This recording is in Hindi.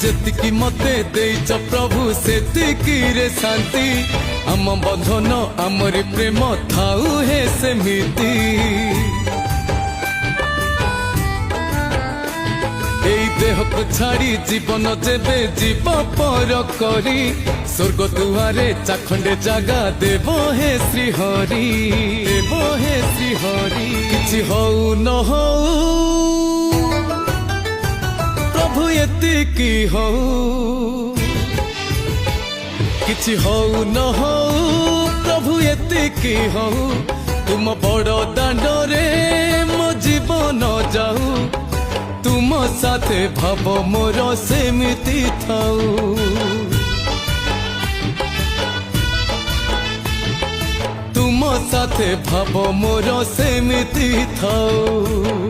जेतिकी मते देइछ प्रभु सेतिकी रे शांति आम बंधन आमरी प्रेम थाऊ हे सेमिति एई देह को छाड़ी जीवन जेबे जीव पर करी स्वर्ग दुआरे चाखंडे जागा देव हे श्रीहरि देव हे श्रीहरि किछि हऊ न हऊ प्रभु एतिकी हऊ किछि हऊ न हऊ प्रभु एतिकी हऊ तुम बड़ दांडरे मो जीवन जाऊ तुम साथे भाव मोर सेमिति थाऊ तुम साथे भाव मोर सेमिति थाऊ।